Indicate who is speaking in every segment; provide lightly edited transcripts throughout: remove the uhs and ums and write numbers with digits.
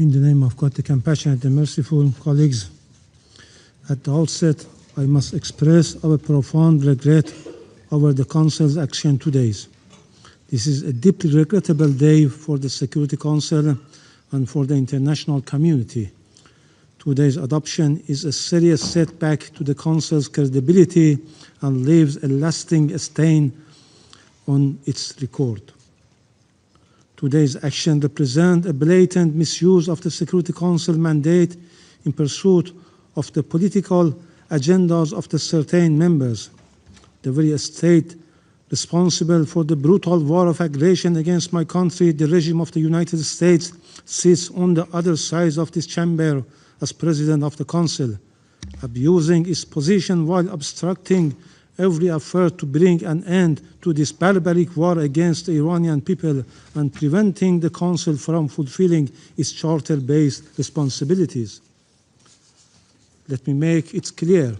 Speaker 1: In the name of God, the compassionate and merciful, colleagues, at the outset, I must express our profound regret over the Council's action today. This is a deeply regrettable day for the Security Council and for the international community. Today's adoption is a serious setback to the Council's credibility and leaves a lasting stain on its record. Today's action represents a blatant misuse of the Security Council mandate in pursuit of the political agendas of the certain members. The very state responsible for the brutal war of aggression against my country, the regime of the United States, sits on the other side of this chamber as President of the Council, abusing its position while obstructing every effort to bring an end to this barbaric war against the Iranian people and preventing the Council from fulfilling its charter-based responsibilities. Let me make it clear.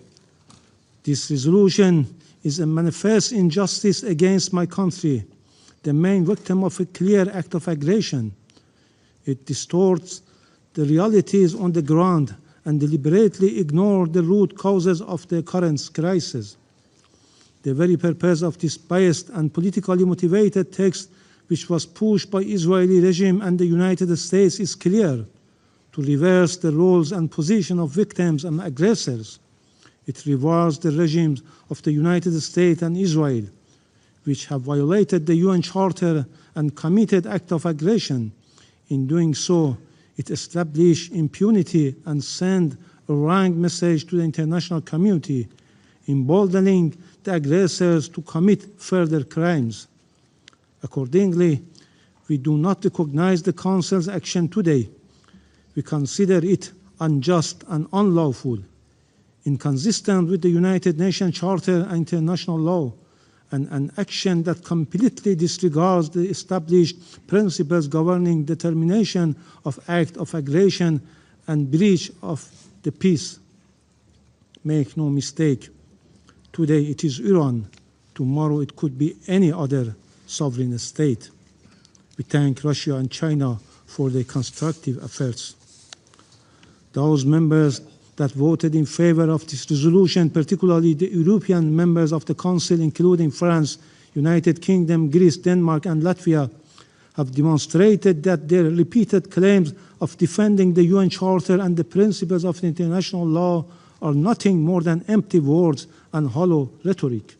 Speaker 1: This resolution is a manifest injustice against my country, the main victim of a clear act of aggression. It distorts the realities on the ground and deliberately ignores the root causes of the current crisis. The very purpose of this biased and politically motivated text, which was pushed by Israeli regime and the United States, is clear: to reverse the roles and position of victims and aggressors. It rewards the regimes of the United States and Israel, which have violated the UN Charter and committed acts of aggression. In doing so, it established impunity and sent a wrong message to the international community, emboldening the aggressors to commit further crimes. Accordingly, we do not recognize the Council's action today. We consider it unjust and unlawful, inconsistent with the United Nations Charter and international law, and an action that completely disregards the established principles governing determination of acts of aggression and breach of the peace. Make no mistake, today it is Iran, tomorrow it could be any other sovereign state. We thank Russia and China for their constructive efforts. Those members that voted in favor of this resolution, particularly the European members of the Council, including France, United Kingdom, Greece, Denmark, and Latvia, have demonstrated that their repeated claims of defending the UN Charter and the principles of international law are nothing more than empty words and hollow rhetoric.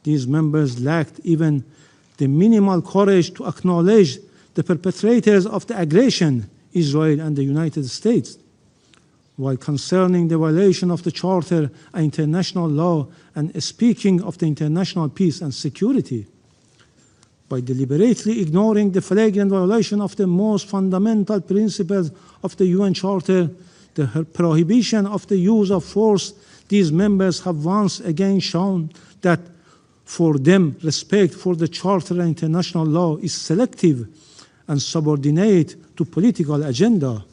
Speaker 1: These members lacked even the minimal courage to acknowledge the perpetrators of the aggression, Israel and the United States. While concerning the violation of the Charter and international law and speaking of the international peace and security, by deliberately ignoring the flagrant violation of the most fundamental principles of the UN Charter, the prohibition of the use of force, these members have once again shown that for them, respect for the Charter and international law is selective and subordinate to political agenda.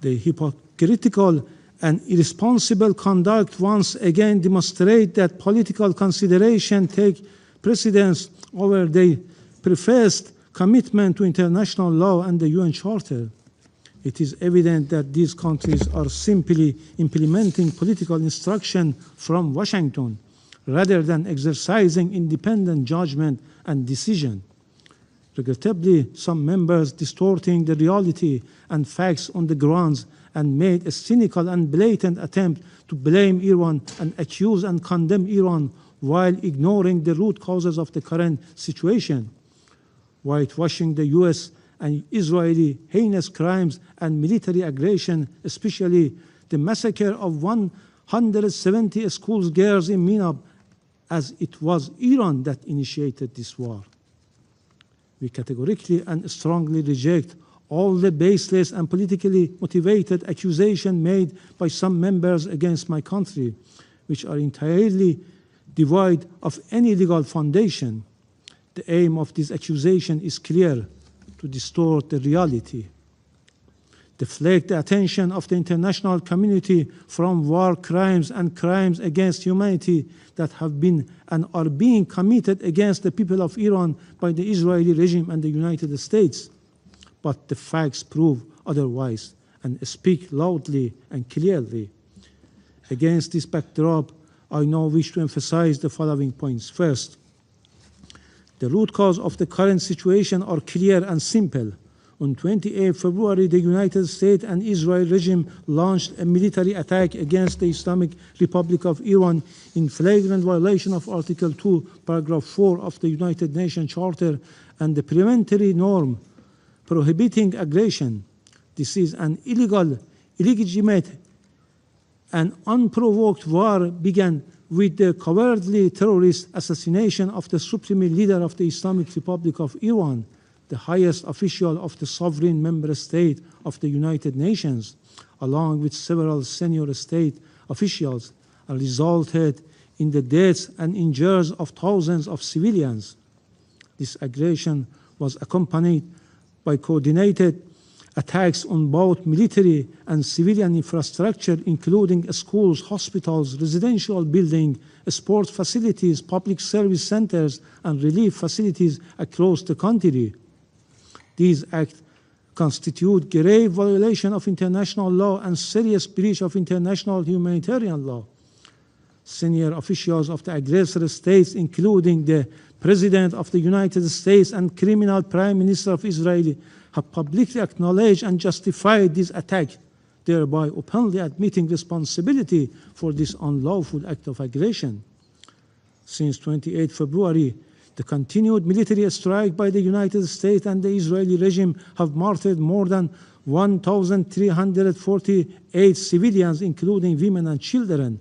Speaker 1: The hypocritical and irresponsible conduct once again demonstrate that political consideration take precedence over the professed commitment to international law and the UN Charter. It is evident that these countries are simply implementing political instruction from Washington rather than exercising independent judgment and decision. Regrettably, some members distorting the reality and facts on the grounds and made a cynical and blatant attempt to blame Iran and accuse and condemn Iran while ignoring the root causes of the current situation, whitewashing the US and Israeli heinous crimes and military aggression, especially the massacre of 170 schoolgirls in Minab, as it was Iran that initiated this war. We categorically and strongly reject all the baseless and politically motivated accusations made by some members against my country, which are entirely devoid of any legal foundation. The aim of this accusation is clear: to distort the reality, deflect the attention of the international community from war crimes and crimes against humanity that have been and are being committed against the people of Iran by the Israeli regime and the United States. but the facts prove otherwise and speak loudly and clearly. Against this backdrop, I now wish to emphasize the following points. First, the root cause of the current situation are clear and simple. On 28 February, the United States and Israel regime launched a military attack against the Islamic Republic of Iran in flagrant violation of Article 2, Paragraph 4 of the United Nations Charter and the preventory norm prohibiting aggression. This is an illegal, illegitimate, and unprovoked war began with the cowardly terrorist assassination of the supreme leader of the Islamic Republic of Iran, the highest official of the sovereign member state of the United Nations, along with several senior state officials, and resulted in the deaths and injuries of thousands of civilians. This aggression was accompanied by coordinated attacks on both military and civilian infrastructure, including schools, hospitals, residential buildings, sports facilities, public service centers, and relief facilities across the country. These acts constitute grave violation of international law and serious breach of international humanitarian law. Senior officials of the aggressor states, including the President of the United States and criminal Prime Minister of Israel, have publicly acknowledged and justified this attack, thereby openly admitting responsibility for this unlawful act of aggression. Since 28 February, the continued military strike by the United States and the Israeli regime have martyred more than 1,348 civilians, including women and children,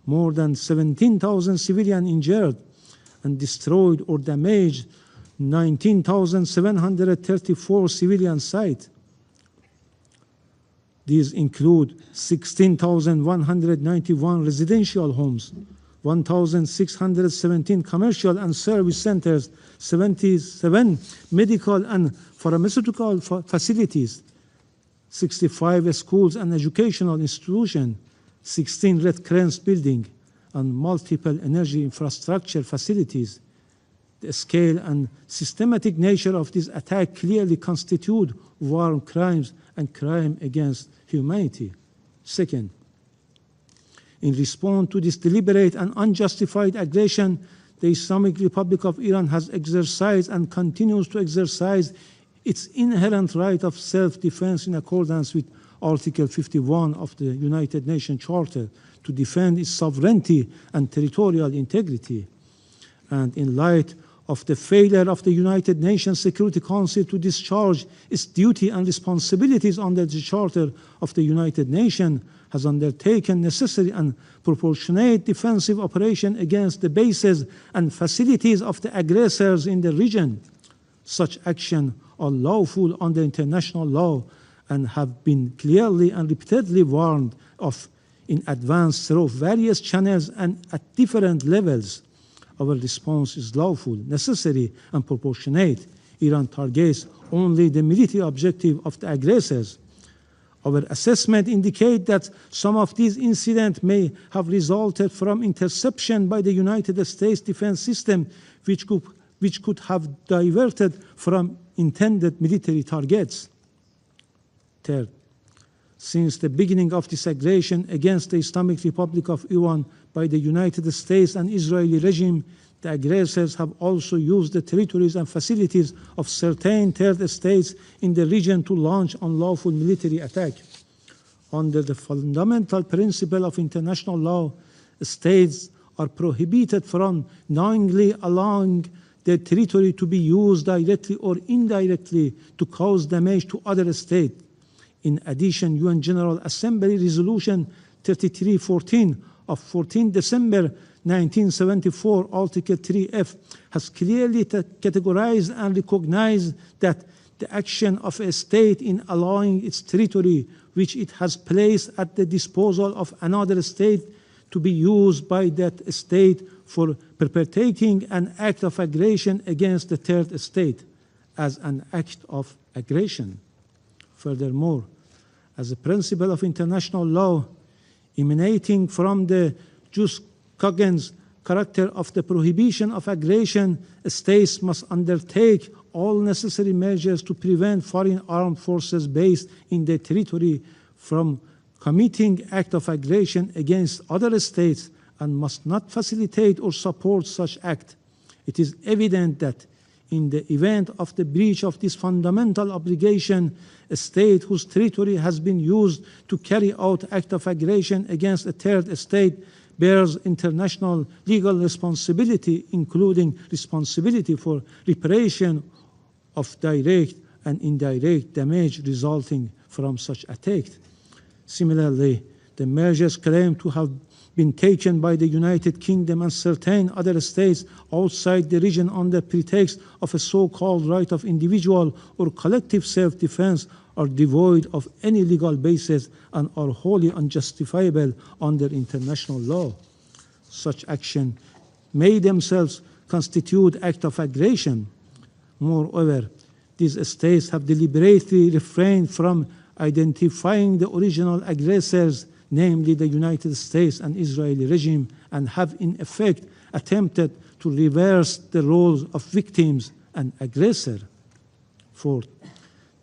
Speaker 1: more than 17,000 civilians injured, and destroyed or damaged 19,734 civilian sites. These include 16,191 residential homes, 1,617 commercial and service centers, 77 medical and pharmaceutical facilities, 65 schools and educational institutions, 16 Red Cross buildings, and multiple energy infrastructure facilities. The scale and systematic nature of this attack clearly constitute war crimes and crime against humanity. Second, in response to this deliberate and unjustified aggression, the Islamic Republic of Iran has exercised and continues to exercise its inherent right of self-defense in accordance with Article 51 of the United Nations Charter to defend its sovereignty and territorial integrity. And in light of the failure of the United Nations Security Council to discharge its duty and responsibilities under the Charter of the United Nations, has undertaken necessary and proportionate defensive operation against the bases and facilities of the aggressors in the region. Such actions are lawful under international law and have been clearly and repeatedly warned of in advance through various channels and at different levels. Our response is lawful, necessary, and proportionate. Iran targets only the military objective of the aggressors. Our assessment indicates that some of these incidents may have resulted from interception by the United States defense system, which could have diverted from intended military targets. Third, since the beginning of this aggression against the Islamic Republic of Iran by the United States and Israeli regime, the aggressors have also used the territories and facilities of certain third states in the region to launch unlawful military attack. Under the fundamental principle of international law, states are prohibited from knowingly allowing their territory to be used directly or indirectly to cause damage to other states. In addition, UN General Assembly Resolution 3314 of 14 December 1974, Article 3F, has clearly categorized and recognized that the action of a state in allowing its territory, which it has placed at the disposal of another state, to be used by that state for perpetrating an act of aggression against the third state as an act of aggression. Furthermore, as a principle of international law emanating from the jus cogens character of the prohibition of aggression, states must undertake all necessary measures to prevent foreign armed forces based in their territory from committing acts of aggression against other states and must not facilitate or support such acts. It is evident that in the event of the breach of this fundamental obligation, a state whose territory has been used to carry out acts of aggression against a third state bears international legal responsibility, including responsibility for reparation of direct and indirect damage resulting from such attack. Similarly, the measures claimed to have been taken by the United Kingdom and certain other states outside the region under pretext of a so-called right of individual or collective self-defense are devoid of any legal basis and are wholly unjustifiable under international law. Such action may themselves constitute acts of aggression. Moreover, these states have deliberately refrained from identifying the original aggressors, namely the United States and Israeli regime, and have in effect attempted to reverse the roles of victims and aggressor. Fourth,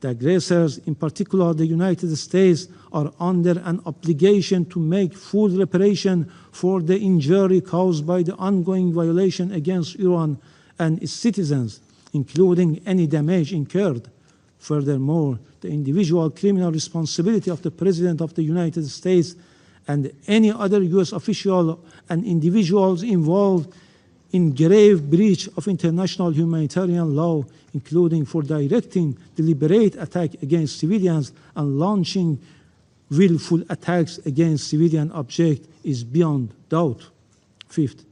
Speaker 1: the aggressors, in particular the United States, are under an obligation to make full reparation for the injury caused by the ongoing violation against Iran and its citizens, including any damage incurred. Furthermore, the individual criminal responsibility of the President of the United States and any other U.S. official and individuals involved in grave breach of international humanitarian law, including for directing deliberate attack against civilians and launching willful attacks against civilian objects, is beyond doubt. Fifth,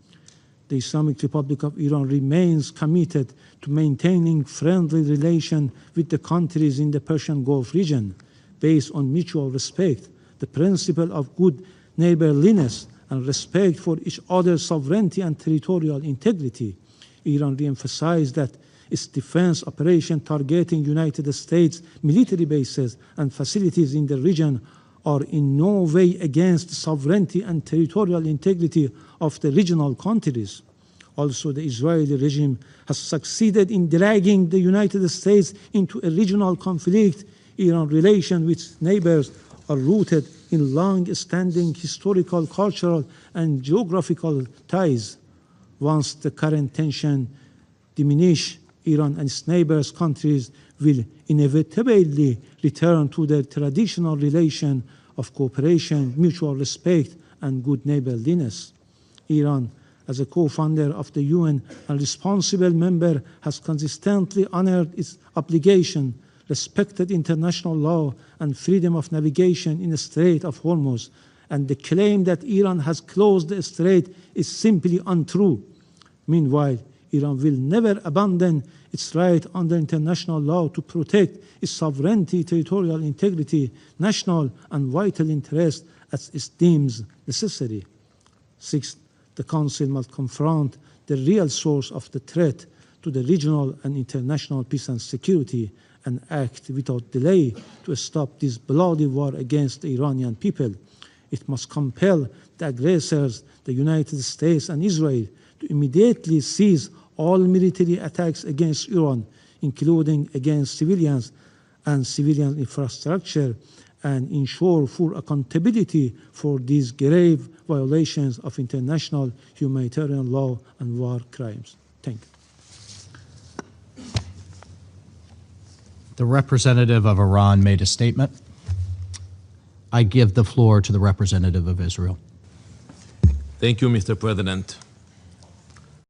Speaker 1: the Islamic Republic of Iran remains committed to maintaining friendly relations with the countries in the Persian Gulf region based on mutual respect, the principle of good neighborliness, and respect for each other's sovereignty and territorial integrity. Iran re-emphasized that its defense operation targeting United States military bases and facilities in the region are in no way against the sovereignty and territorial integrity of the regional countries. Also, the Israeli regime has succeeded in dragging the United States into a regional conflict. Iran's relations with neighbors are rooted in long-standing historical, cultural, and geographical ties. Once the current tension diminish, Iran and its neighbors countries will inevitably return to their traditional relation of cooperation, mutual respect, and good neighborliness. Iran, as a co-founder of the UN and responsible member, has consistently honored its obligation, respected international law and freedom of navigation in the Strait of Hormuz, and the claim that Iran has closed the strait is simply untrue. Meanwhile, Iran will never abandon its right under international law to protect its sovereignty, territorial integrity, national and vital interests as it deems necessary. Sixth, the Council must confront the real source of the threat to the regional and international peace and security and act without delay to stop this bloody war against the Iranian people. It must compel the aggressors, the United States and Israel, to immediately cease all military attacks against Iran, including against civilians and civilian infrastructure, and ensure full accountability for these grave violations of international humanitarian law and war crimes. Thank you.
Speaker 2: The representative of Iran made a statement. I give the floor to the representative of Israel.
Speaker 3: Thank you, Mr. President.